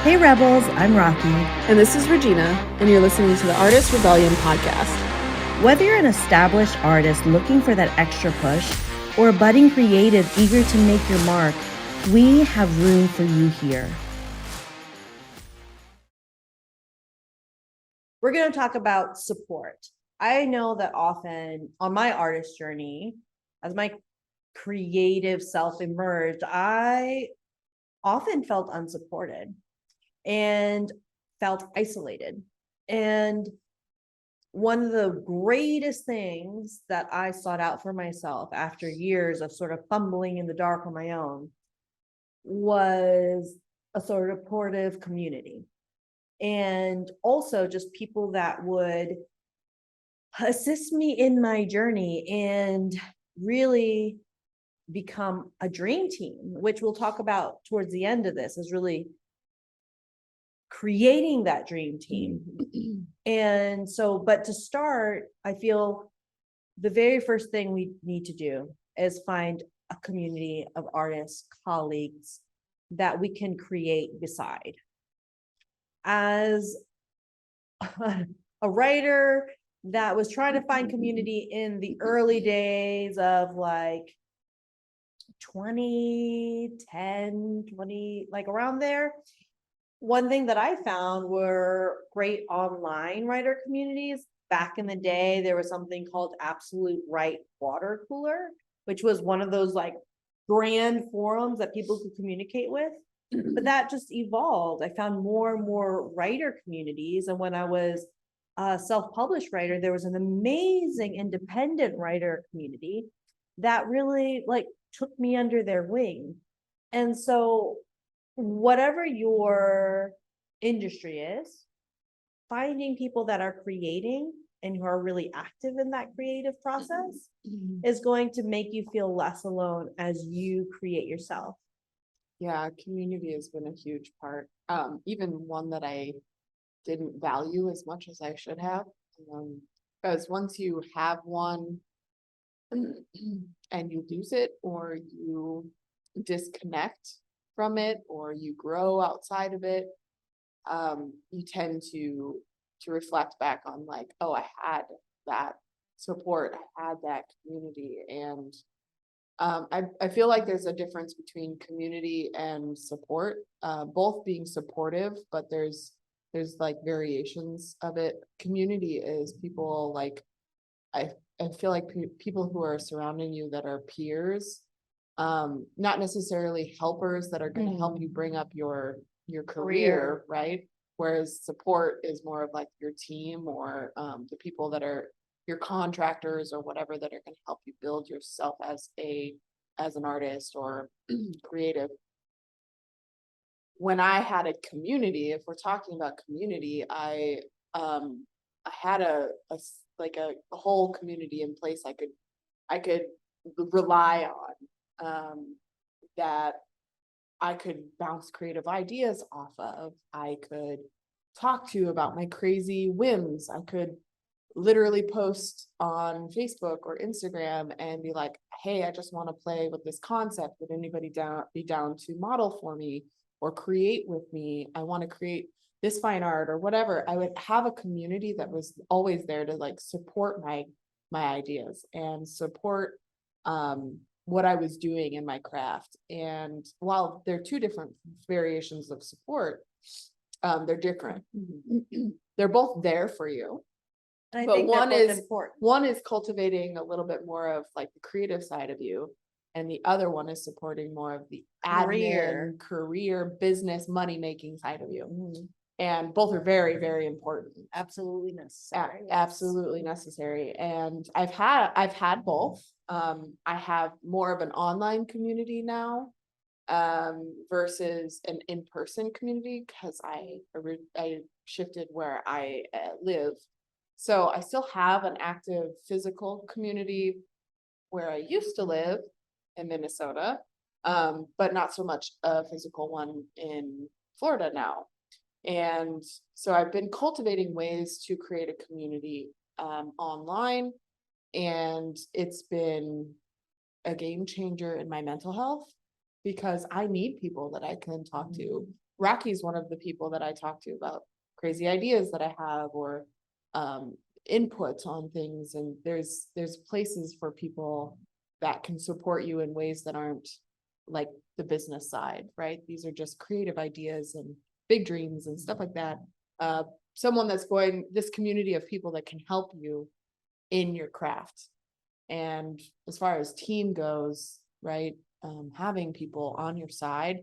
Hey Rebels, I'm Rocky. And this is Regina, and you're listening to the Artist Rebellion podcast. Whether you're an established artist looking for that extra push or a budding creative eager to make your mark, we have room for you here. We're going to talk about support. I know that often on my artist journey, as my creative self emerged, I often felt unsupported and felt isolated. And one of the greatest things that I sought out for myself after years of sort of fumbling in the dark on my own was a sort of supportive community. And also just people that would assist me in my journey and really become a dream team, which we'll talk about towards the end of this, is really creating that dream team. And so, but to start, I feel the very first thing we need to do is find a community of artists, colleagues that we can create beside. As a writer that was trying to find community in the early days of like 2010, 20, like around there, one thing that I found were great online writer communities. Back in the day, there was something called Absolute Right Water Cooler, which was one of those like grand forums that people could communicate with. But that just evolved. I found more and more writer communities. And when I was a self-published writer, there was an amazing independent writer community that really like took me under their wing. And so whatever your industry is, finding people that are creating and who are really active in that creative process is going to make you feel less alone as you create yourself. Yeah, community has been a huge part. Even one that I didn't value as much as I should have. Because once you have one and you lose it, or you disconnect from it, or you grow outside of it, you tend to reflect back on like, oh, I had that support, I had that community. And I feel like there's a difference between community and support, both being supportive, but there's like variations of it. Community is people like, I feel like people who are surrounding you that are peers, not necessarily helpers that are going to help you bring up your career, right? Whereas support is more of like your team, or the people that are your contractors or whatever, that are going to help you build yourself as an artist or creative. When I had a community, if we're talking about community, I had a whole community in place I could rely on, that I could bounce creative ideas off of. I could talk to about my crazy whims. I could literally post on Facebook or Instagram and be like, hey, I just want to play with this concept. Would anybody be down to model for me or create with me? I want to create this fine art or whatever. I would have a community that was always there to like support my ideas and support what I was doing in my craft. And while they're two different variations of support, they're different. They're both there for you. But one is cultivating a little bit more of like the creative side of you, and the other one is supporting more of the admin, career, business, money making side of you. And both are very, very important. Absolutely necessary. Absolutely necessary. And I've had both. I have more of an online community now, versus an in-person community, because I shifted where I live. So I still have an active physical community where I used to live in Minnesota, but not so much a physical one in Florida now. And so I've been cultivating ways to create a community online, and it's been a game changer in my mental health, because I need people that I can talk to Rocky's one of the people that I talk to about crazy ideas that I have, or input on things. And there's places for people that can support you in ways that aren't like the business side, right? These are just creative ideas and big dreams and stuff like that. Someone that's this community of people that can help you in your craft. And as far as team goes, right, having people on your side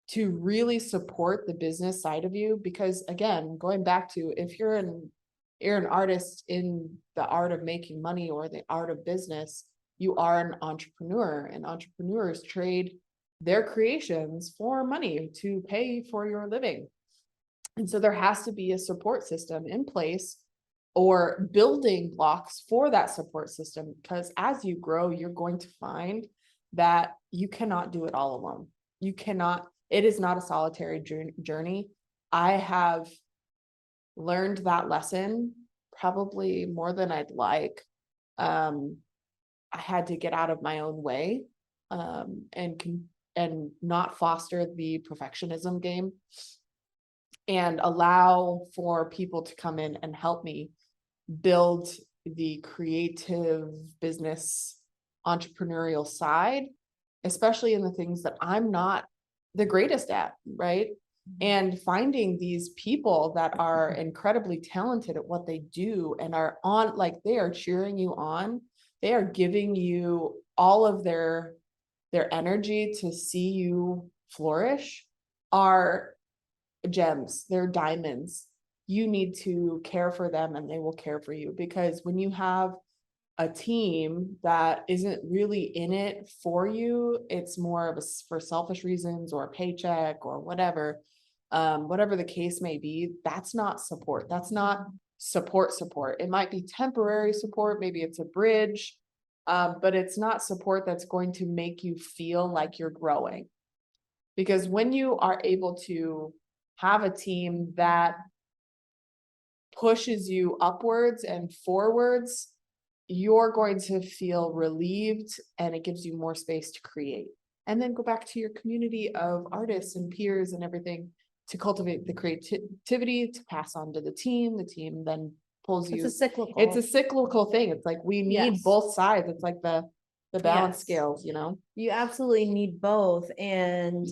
to really support the business side of you, because again, going back to, if you're an artist in the art of making money or the art of business, you are an entrepreneur, and entrepreneurs trade their creations for money to pay for your living. And so there has to be a support system in place, or building blocks for that support system, because as you grow, you're going to find that you cannot do it all alone. You cannot, it is not a solitary journey. I have learned that lesson probably more than I'd like. I had to get out of my own way, and not foster the perfectionism game, and allow for people to come in and help me build the creative business entrepreneurial side, especially in the things that I'm not the greatest at, right? And finding these people that are incredibly talented at what they do and are on, like, they are cheering you on. They are giving you all of their energy to see you flourish, are gems. They're diamonds. You need to care for them and they will care for you, because when you have a team that isn't really in it for you, it's more of for selfish reasons or a paycheck or whatever, whatever the case may be, that's not support. That's not support. It might be temporary support. Maybe it's a bridge, but it's not support that's going to make you feel like you're growing. Because when you are able to have a team that pushes you upwards and forwards, you're going to feel relieved, and it gives you more space to create. And then go back to your community of artists and peers and everything to cultivate the creativity to pass on to the team. The team then pulls you. It's a cyclical thing. It's like we need Yes. both sides. It's like the balance Yes. scales, you know? You absolutely need both. And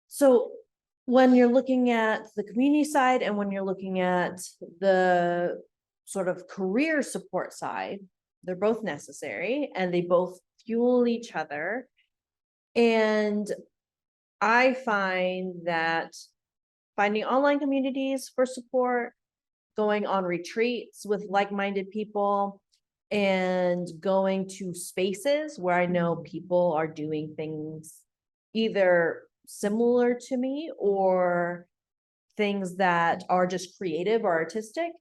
so when you're looking at the community side and when you're looking at the sort of career support side, they're both necessary and they both fuel each other. And I find that finding online communities for support, going on retreats with like-minded people, and going to spaces where I know people are doing things either similar to me or things that are just creative or artistic,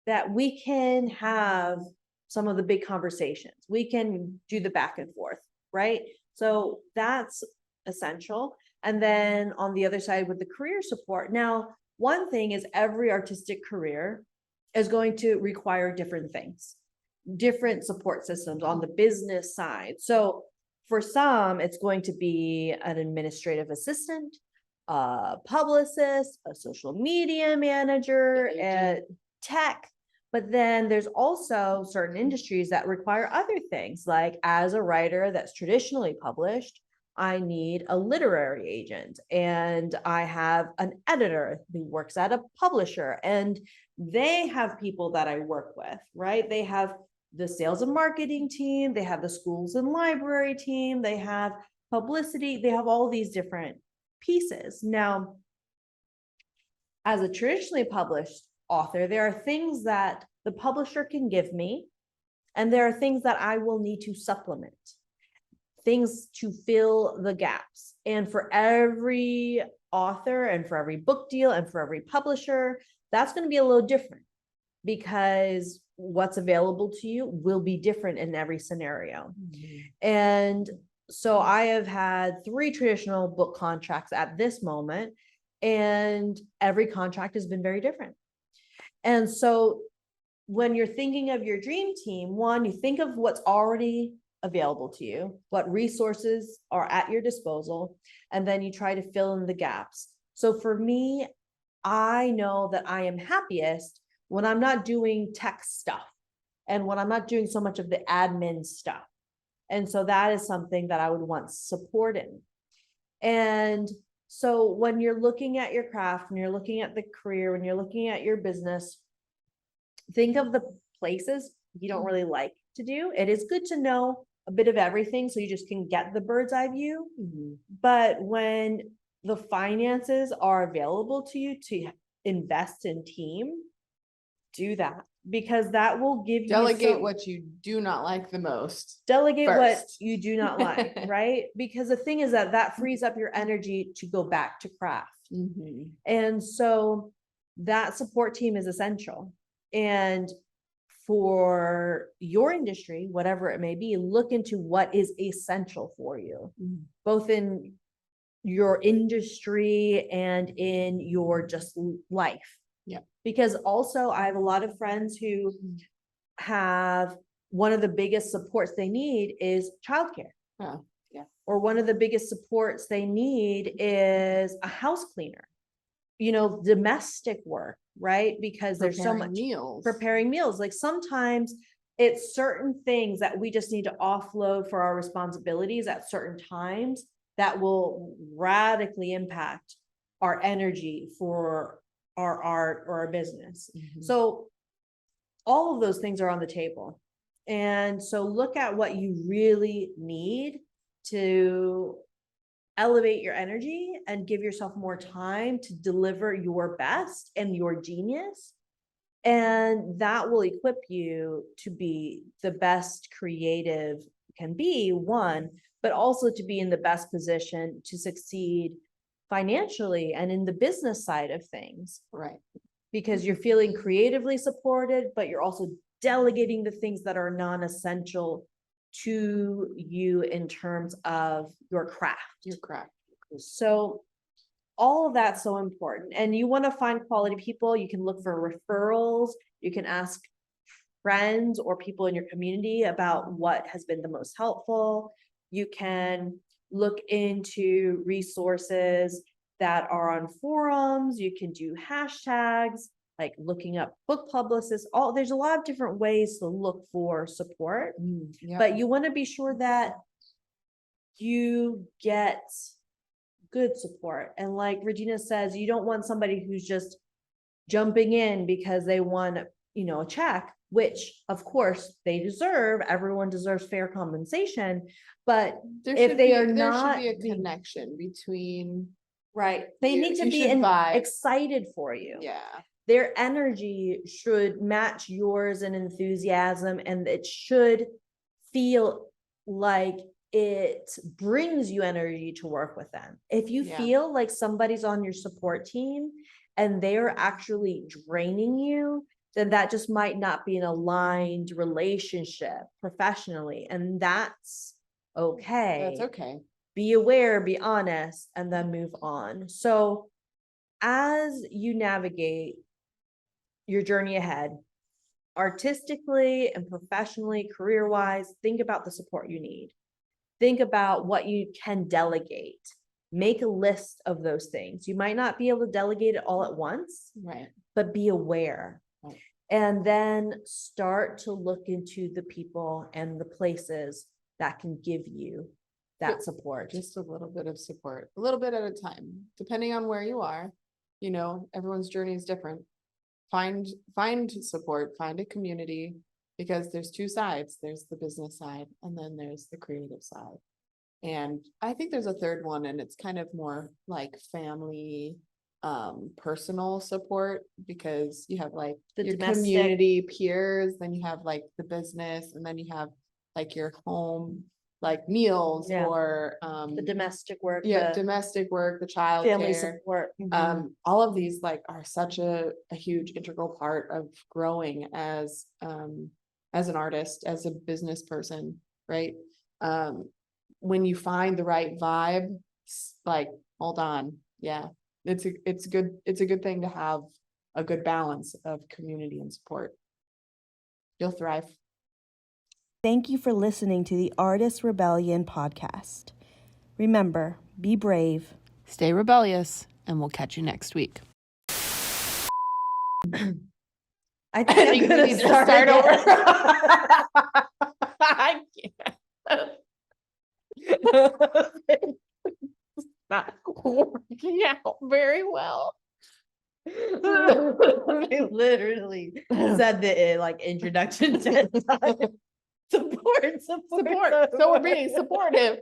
that we can have some of the big conversations. We can do the back and forth, right? So that's essential. And then on the other side with the career support, now, one thing is every artistic career is going to require different things, different support systems on the business side. So for some, it's going to be an administrative assistant, a publicist, a social media manager, and tech. But then there's also certain industries that require other things, like as a writer that's traditionally published, I need a literary agent, and I have an editor who works at a publisher, and they have people that I work with, right? They have the sales and marketing team, they have the schools and library team, they have publicity, they have all these different pieces. Now, as a traditionally published author, there are things that the publisher can give me, and there are things that I will need to supplement, things to fill the gaps. And for every author and for every book deal and for every publisher, that's going to be a little different, because what's available to you will be different in every scenario. Mm-hmm. And so I have had 3 traditional book contracts at this moment, and every contract has been very different. And so when you're thinking of your dream team, one, you think of what's already available to you, what resources are at your disposal, and then you try to fill in the gaps. So for me, I know that I am happiest when I'm not doing tech stuff and when I'm not doing so much of the admin stuff. And so that is something that I would want support in. And so when you're looking at your craft, when you're looking at the career, when you're looking at your business, think of the places you don't really like to do. It is good to know a bit of everything so you just can get the bird's eye view. But when the finances are available to you to invest in team, do that, because that will give you Delegate what you do not like the most. delegate what first. you do not like, right? Because the thing is that frees up your energy to go back to craft. And so that support team is essential. And for your industry, whatever it may be, look into what is essential for you, both in your industry and in your just life. Yeah. Because also I have a lot of friends who have one of the biggest supports they need is childcare. Oh, yeah. Or one of the biggest supports they need is a house cleaner, domestic work, right? Because there's so much preparing meals. Like sometimes it's certain things that we just need to offload for our responsibilities at certain times that will radically impact our energy for our art or our business. So all of those things are on the table. And so look at what you really need to elevate your energy and give yourself more time to deliver your best and your genius. And that will equip you to be the best creative can be, one, but also to be in the best position to succeed financially and in the business side of things. Right. Because you're feeling creatively supported, but you're also delegating the things that are non-essential to you in terms of your craft. Your craft. So all of that's so important. And you want to find quality people. You can look for referrals. You can ask friends or people in your community about what has been the most helpful. You can look into resources that are on forums. You can do hashtags, like looking up book publicists. There's a lot of different ways to look for support, but you want to be sure that you get good support. And like Regina says, you don't want somebody who's just jumping in because they want, a check, which of course they deserve. Everyone deserves fair compensation, but there should be a connection between. Right. They need to be excited for you. Yeah. Their energy should match yours in enthusiasm, and it should feel like it brings you energy to work with them. If you feel like somebody's on your support team and they're actually draining you, then that just might not be an aligned relationship professionally. And that's okay. That's okay. Be aware, be honest, and then move on. So as you navigate your journey ahead, artistically and professionally, career-wise, think about the support you need. Think about what you can delegate. Make a list of those things. You might not be able to delegate it all at once, right? But be aware. Right. And then start to look into the people and the places that can give you that support. Just a little bit of support, a little bit at a time, depending on where you are. Everyone's journey is different. Find support, find a community, because there's two sides. There's the business side and then there's the creative side. And I think there's a third one, and it's kind of more like family, personal support, because you have like your community peers, then you have like the business, and then you have like your home, like meals or the domestic work, domestic work, the child family care, support. All of these like are such a huge integral part of growing as an artist, as a business person, right? When you find the right vibe, like, hold on, it's a good thing to have a good balance of community and support. You'll thrive. Thank you for listening to the Artist Rebellion podcast. Remember, be brave. Stay rebellious, and we'll catch you next week. I think I'm think we gonna need to start start over. again. I can't. It's not working out very well. I literally said the like introduction 10 times. Support. Support. So we're being supportive.